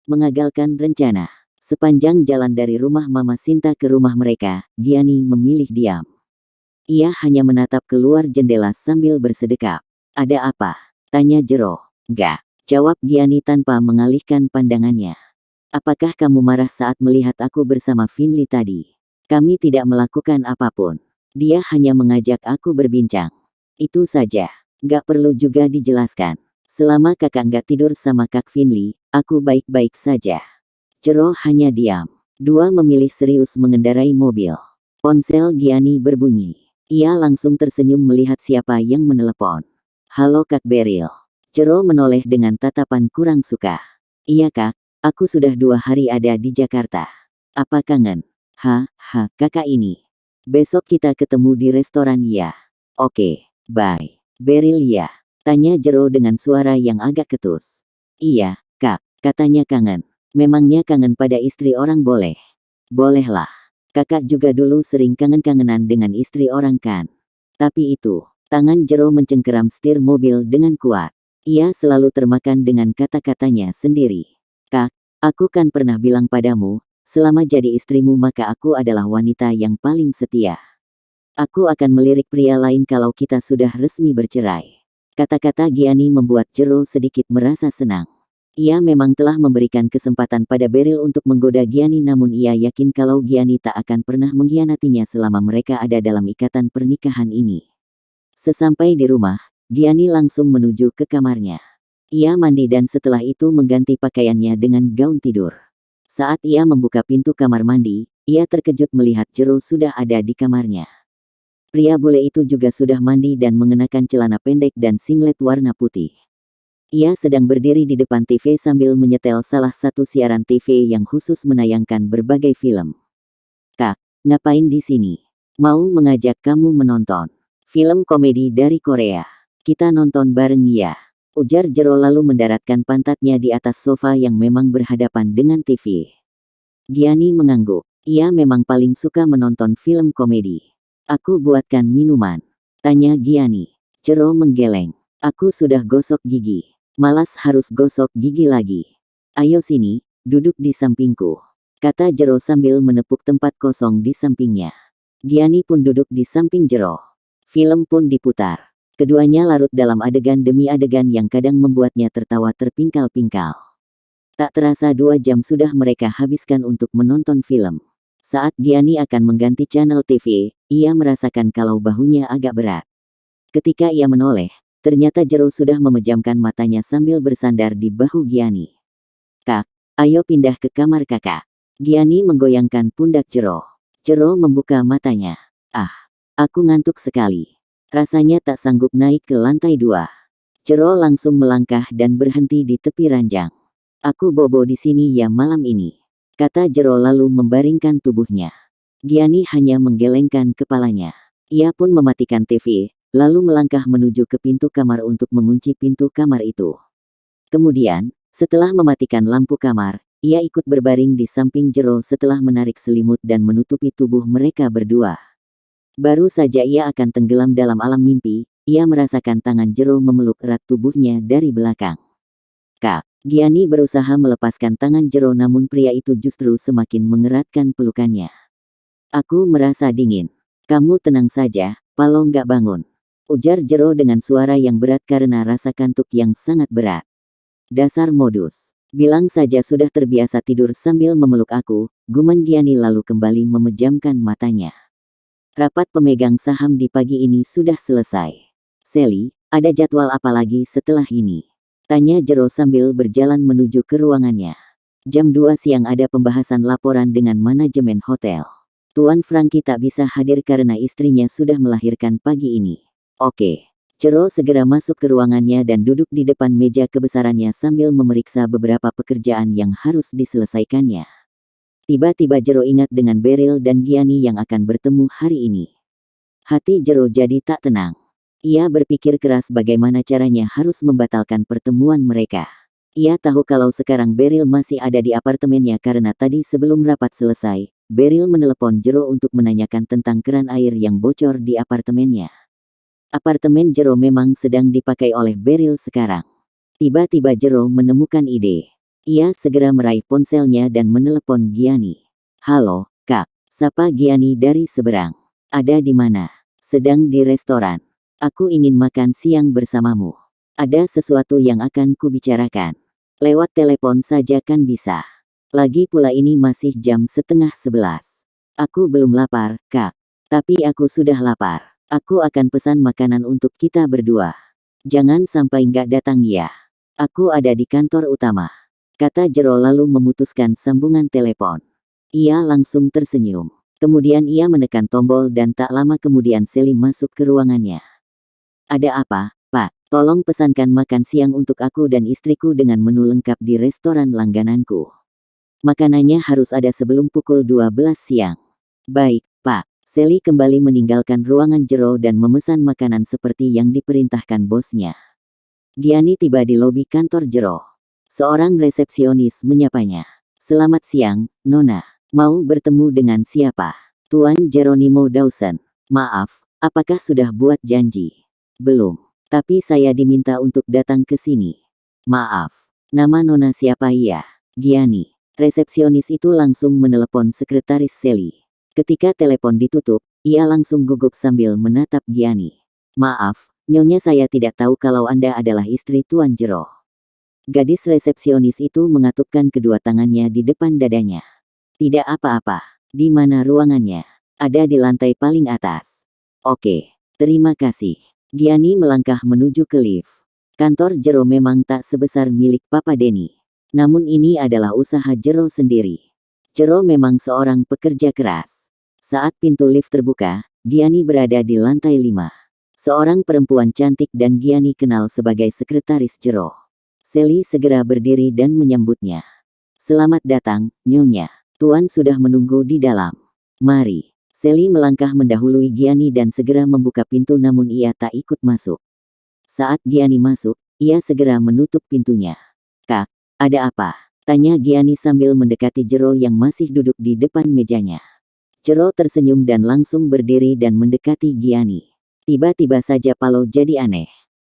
mengagalkan rencana. Sepanjang jalan dari rumah Mama Sinta ke rumah mereka, Gianni memilih diam. Ia hanya menatap keluar jendela sambil bersedekap. Ada apa? Tanya Jero. Enggak, jawab Gianni tanpa mengalihkan pandangannya. Apakah kamu marah saat melihat aku bersama Finley tadi? Kami tidak melakukan apapun. Dia hanya mengajak aku berbincang. Itu saja. Gak perlu juga dijelaskan. Selama kakak gak tidur sama Kak Finley, aku baik-baik saja. Jero hanya diam. Dua memilih serius mengendarai mobil. Ponsel Gianni berbunyi. Ia langsung tersenyum melihat siapa yang menelepon. Halo Kak Beryl. Jero menoleh dengan tatapan kurang suka. Iya Kak, aku sudah 2 hari ada di Jakarta. Apa kangen? Kakak ini. Besok kita ketemu di restoran ya. Oke, bye. Beryl ya? Tanya Jero dengan suara yang agak ketus. Iya, Kak, katanya kangen. Memangnya kangen pada istri orang boleh? Bolehlah. Kakak juga dulu sering kangen-kangenan dengan istri orang kan? Tapi itu, tangan Jero mencengkeram setir mobil dengan kuat. Ia selalu termakan dengan kata-katanya sendiri. Kak, aku kan pernah bilang padamu, selama jadi istrimu maka aku adalah wanita yang paling setia. Aku akan melirik pria lain kalau kita sudah resmi bercerai. Kata-kata Gianni membuat Jero sedikit merasa senang. Ia memang telah memberikan kesempatan pada Beryl untuk menggoda Gianni, namun ia yakin kalau Gianni tak akan pernah mengkhianatinya selama mereka ada dalam ikatan pernikahan ini. Sesampai di rumah, Gianni langsung menuju ke kamarnya. Ia mandi dan setelah itu mengganti pakaiannya dengan gaun tidur. Saat ia membuka pintu kamar mandi, ia terkejut melihat Jero sudah ada di kamarnya. Pria bule itu juga sudah mandi dan mengenakan celana pendek dan singlet warna putih. Ia sedang berdiri di depan TV sambil menyetel salah satu siaran TV yang khusus menayangkan berbagai film. Kak, ngapain di sini? Mau mengajak kamu menonton film komedi dari Korea. Kita nonton bareng ya. Ujar Jero lalu mendaratkan pantatnya di atas sofa yang memang berhadapan dengan TV. Gianni mengangguk. Ia memang paling suka menonton film komedi. Aku buatkan minuman. Tanya Gianni. Jero menggeleng. Aku sudah gosok gigi. Malas harus gosok gigi lagi. Ayo sini, duduk di sampingku. Kata Jero sambil menepuk tempat kosong di sampingnya. Gianni pun duduk di samping Jero. Film pun diputar. Keduanya larut dalam adegan demi adegan yang kadang membuatnya tertawa terpingkal-pingkal. Tak terasa 2 jam sudah mereka habiskan untuk menonton film. Saat Gianni akan mengganti channel TV, ia merasakan kalau bahunya agak berat. Ketika ia menoleh, ternyata Jero sudah memejamkan matanya sambil bersandar di bahu Gianni. Kak, ayo pindah ke kamar kakak. Gianni menggoyangkan pundak Jero. Jero membuka matanya. Aku ngantuk sekali. Rasanya tak sanggup naik ke lantai 2. Jero langsung melangkah dan berhenti di tepi ranjang. Aku bobo di sini ya malam ini. Kata Jero lalu membaringkan tubuhnya. Gianni hanya menggelengkan kepalanya. Ia pun mematikan TV. Lalu melangkah menuju ke pintu kamar untuk mengunci pintu kamar itu. Kemudian, setelah mematikan lampu kamar, ia ikut berbaring di samping Jero setelah menarik selimut dan menutupi tubuh mereka berdua. Baru saja ia akan tenggelam dalam alam mimpi, ia merasakan tangan Jero memeluk erat tubuhnya dari belakang. Kak, Gianni berusaha melepaskan tangan Jero namun pria itu justru semakin mengeratkan pelukannya. Aku merasa dingin. Kamu tenang saja, Palo nggak bangun. Ujar Jero dengan suara yang berat karena rasa kantuk yang sangat berat. Dasar modus. Bilang saja sudah terbiasa tidur sambil memeluk aku, guman Gianni lalu kembali memejamkan matanya. Rapat pemegang saham di pagi ini sudah selesai. Sally, ada jadwal apa lagi setelah ini? Tanya Jero sambil berjalan menuju ke ruangannya. Jam 2 siang ada pembahasan laporan dengan manajemen hotel. Tuan Frankie tak bisa hadir karena istrinya sudah melahirkan pagi ini. Oke. Jero segera masuk ke ruangannya dan duduk di depan meja kebesarannya sambil memeriksa beberapa pekerjaan yang harus diselesaikannya. Tiba-tiba Jero ingat dengan Beryl dan Gianni yang akan bertemu hari ini. Hati Jero jadi tak tenang. Ia berpikir keras bagaimana caranya harus membatalkan pertemuan mereka. Ia tahu kalau sekarang Beryl masih ada di apartemennya karena tadi sebelum rapat selesai, Beryl menelepon Jero untuk menanyakan tentang keran air yang bocor di apartemennya. Apartemen Jero memang sedang dipakai oleh Beryl sekarang. Tiba-tiba Jero menemukan ide. Ia segera meraih ponselnya dan menelepon Giani. Halo, Kak. Sapa Giani dari seberang. Ada di mana? Sedang di restoran. Aku ingin makan siang bersamamu. Ada sesuatu yang akan kubicarakan. Lewat telepon saja kan bisa. Lagi pula ini masih jam 10:30. Aku belum lapar, Kak. Tapi aku sudah lapar. Aku akan pesan makanan untuk kita berdua. Jangan sampai nggak datang ya. Aku ada di kantor utama. Kata Jero lalu memutuskan sambungan telepon. Ia langsung tersenyum. Kemudian ia menekan tombol dan tak lama kemudian Sally masuk ke ruangannya. Ada apa, Pak? Tolong pesankan makan siang untuk aku dan istriku dengan menu lengkap di restoran langgananku. Makanannya harus ada sebelum pukul 12 siang. Baik, Pak. Sally kembali meninggalkan ruangan Jero dan memesan makanan seperti yang diperintahkan bosnya. Giani tiba di lobi kantor Jero. Seorang resepsionis menyapanya. Selamat siang, Nona. Mau bertemu dengan siapa? Tuan Geronimo Dawson. Maaf, apakah sudah buat janji? Belum. Tapi saya diminta untuk datang ke sini. Maaf. Nama Nona siapa ya? Giani. Resepsionis itu langsung menelepon sekretaris Sally. Ketika telepon ditutup, ia langsung gugup sambil menatap Giani. Maaf, Nyonya saya tidak tahu kalau Anda adalah istri Tuan Jero. Gadis resepsionis itu mengatupkan kedua tangannya di depan dadanya. Tidak apa-apa. Di mana ruangannya? Ada di lantai paling atas. Oke, terima kasih. Giani melangkah menuju ke lift. Kantor Jero memang tak sebesar milik Papa Denny. Namun ini adalah usaha Jero sendiri. Jero memang seorang pekerja keras. Saat pintu lift terbuka, Giani berada di lantai 5. Seorang perempuan cantik dan Giani kenal sebagai sekretaris Jero. Sally segera berdiri dan menyambutnya. Selamat datang, Nyonya. Tuan sudah menunggu di dalam. Mari. Sally melangkah mendahului Giani dan segera membuka pintu namun ia tak ikut masuk. Saat Giani masuk, ia segera menutup pintunya. Kak, ada apa? Tanya Giani sambil mendekati Jero yang masih duduk di depan mejanya. Jero tersenyum dan langsung berdiri dan mendekati Giani. Tiba-tiba saja Palo jadi aneh.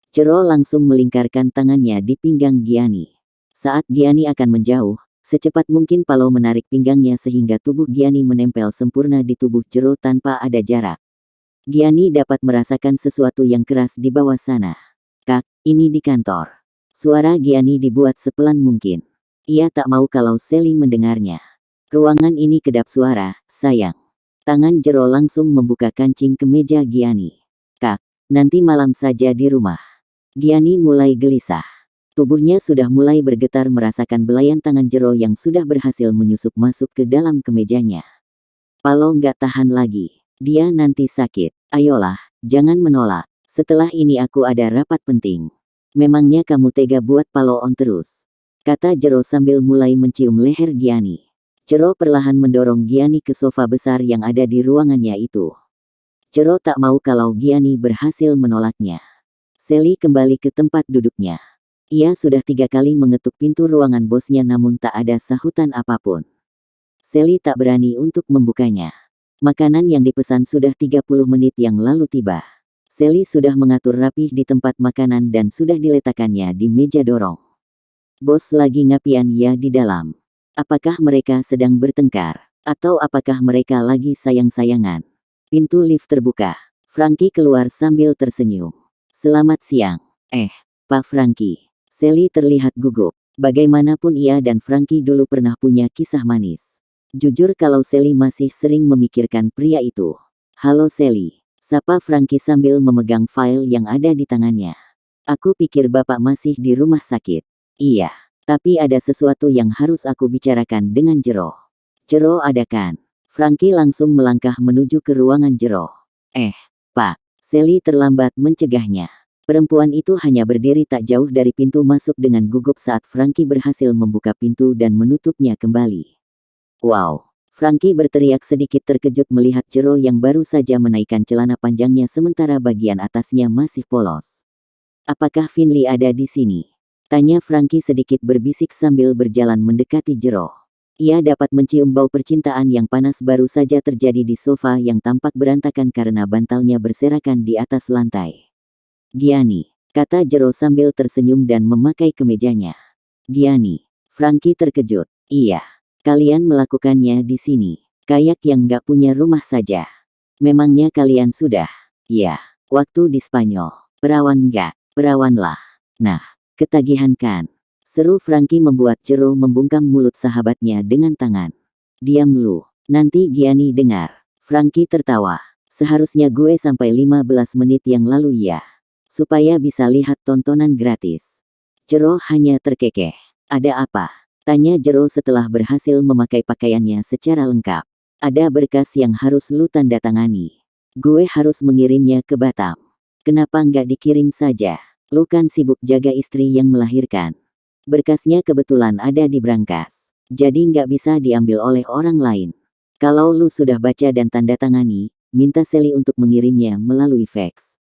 Jero langsung melingkarkan tangannya di pinggang Giani. Saat Giani akan menjauh, secepat mungkin Palo menarik pinggangnya sehingga tubuh Giani menempel sempurna di tubuh Jero tanpa ada jarak. Giani dapat merasakan sesuatu yang keras di bawah sana. Kak, ini di kantor. Suara Giani dibuat sepelan mungkin. Ia tak mau kalau Sally mendengarnya. Ruangan ini kedap suara, sayang. Tangan Jero langsung membuka kancing ke meja Giani. Kak, nanti malam saja di rumah. Giani mulai gelisah. Tubuhnya sudah mulai bergetar merasakan belayan tangan Jero yang sudah berhasil menyusup masuk ke dalam kemejanya. Palo nggak tahan lagi. Dia nanti sakit. Ayolah, jangan menolak. Setelah ini aku ada rapat penting. Memangnya kamu tega buat Palo on terus? Kata Jero sambil mulai mencium leher Giani. Jero perlahan mendorong Giani ke sofa besar yang ada di ruangannya itu. Jero tak mau kalau Giani berhasil menolaknya. Sally kembali ke tempat duduknya. Ia sudah 3 kali mengetuk pintu ruangan bosnya namun tak ada sahutan apapun. Sally tak berani untuk membukanya. Makanan yang dipesan sudah 30 menit yang lalu tiba. Sally sudah mengatur rapih di tempat makanan dan sudah diletakkannya di meja dorong. Bos lagi ngapian ya di dalam. Apakah mereka sedang bertengkar? Atau apakah mereka lagi sayang-sayangan? Pintu lift terbuka. Frankie keluar sambil tersenyum. Selamat siang. Pak Frankie. Sally terlihat gugup. Bagaimanapun ia dan Frankie dulu pernah punya kisah manis. Jujur kalau Sally masih sering memikirkan pria itu. Halo Sally. Sapa Frankie sambil memegang file yang ada di tangannya. Aku pikir Bapak masih di rumah sakit. Iya. Tapi ada sesuatu yang harus aku bicarakan dengan Jero. Jero ada kan? Frankie langsung melangkah menuju ke ruangan Jero. Pak. Sally terlambat mencegahnya. Perempuan itu hanya berdiri tak jauh dari pintu masuk dengan gugup saat Frankie berhasil membuka pintu dan menutupnya kembali. Wow. Frankie berteriak sedikit terkejut melihat Jero yang baru saja menaikkan celana panjangnya sementara bagian atasnya masih polos. Apakah Finley ada di sini? Tanya Frankie sedikit berbisik sambil berjalan mendekati Jero. Ia dapat mencium bau percintaan yang panas baru saja terjadi di sofa yang tampak berantakan karena bantalnya berserakan di atas lantai. Giani, kata Jero sambil tersenyum dan memakai kemejanya. Giani. Franky terkejut. Iya. Kalian melakukannya di sini. Kayak yang nggak punya rumah saja. Memangnya kalian sudah? Iya. Waktu di Spanyol. Perawan nggak? Perawanlah. Nah, ketagihan kan? Seru Franky membuat Jero membungkam mulut sahabatnya dengan tangan. Diam lu. Nanti Gianni dengar. Franky tertawa. Seharusnya gue sampai 15 menit yang lalu ya. Supaya bisa lihat tontonan gratis. Jero hanya terkekeh. Ada apa? Tanya Jero setelah berhasil memakai pakaiannya secara lengkap. Ada berkas yang harus lu tanda tangani. Gue harus mengirimnya ke Batam. Kenapa nggak dikirim saja? Lu kan sibuk jaga istri yang melahirkan. Berkasnya kebetulan ada di brankas. Jadi nggak bisa diambil oleh orang lain. Kalau lu sudah baca dan tanda tangani, minta Sally untuk mengirimnya melalui fax.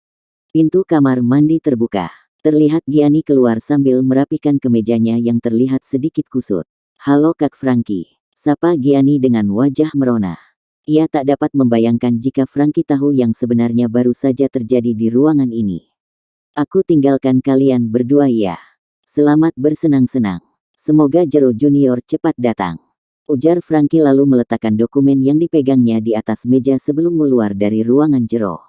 Pintu kamar mandi terbuka. Terlihat Gianni keluar sambil merapikan kemejanya yang terlihat sedikit kusut. Halo Kak Franky. Sapa Gianni dengan wajah merona. Ia tak dapat membayangkan jika Franky tahu yang sebenarnya baru saja terjadi di ruangan ini. Aku tinggalkan kalian berdua ya. Selamat bersenang-senang. Semoga Jero Junior cepat datang. Ujar Franky lalu meletakkan dokumen yang dipegangnya di atas meja sebelum keluar dari ruangan Jero.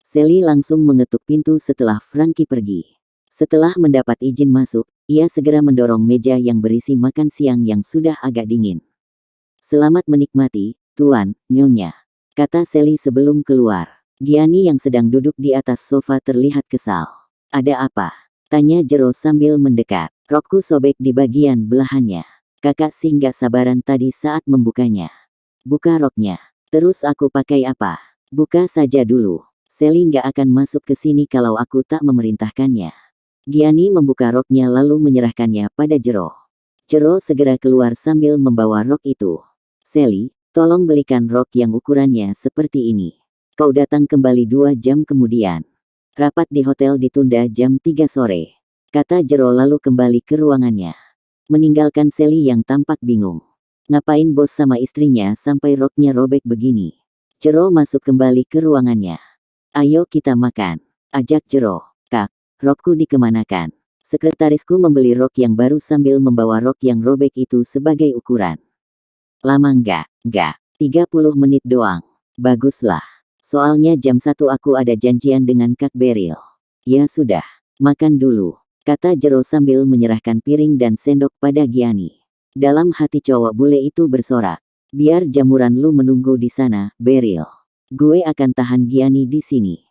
Sally langsung mengetuk pintu setelah Franky pergi. Setelah mendapat izin masuk, ia segera mendorong meja yang berisi makan siang yang sudah agak dingin. Selamat menikmati, Tuan, Nyonya. Kata Sally sebelum keluar. Gianni yang sedang duduk di atas sofa terlihat kesal. Ada apa? Tanya Jero sambil mendekat. Rokku sobek di bagian belahannya. Kakak sih nggak sabaran tadi saat membukanya. Buka roknya. Terus aku pakai apa? Buka saja dulu. Sally nggak akan masuk ke sini kalau aku tak memerintahkannya. Gianni membuka roknya lalu menyerahkannya pada Jero. Jero segera keluar sambil membawa rok itu. Sally, tolong belikan rok yang ukurannya seperti ini. Kau datang kembali 2 jam kemudian. Rapat di hotel ditunda jam 3 sore. Kata Jero lalu kembali ke ruangannya. Meninggalkan Sally yang tampak bingung. Ngapain bos sama istrinya sampai roknya robek begini? Jero masuk kembali ke ruangannya. Ayo kita makan. Ajak Jero. Kak, rokku dikemanakan? Sekretarisku membeli rok yang baru sambil membawa rok yang robek itu sebagai ukuran. Lama nggak? 30 menit doang. Baguslah. Soalnya jam 1 aku ada janjian dengan Kak Beryl. Ya sudah, makan dulu. Kata Jero sambil menyerahkan piring dan sendok pada Gianni. Dalam hati cowok bule itu bersorak. Biar jamuran lu menunggu di sana, Beryl. Gue akan tahan Gianni di sini.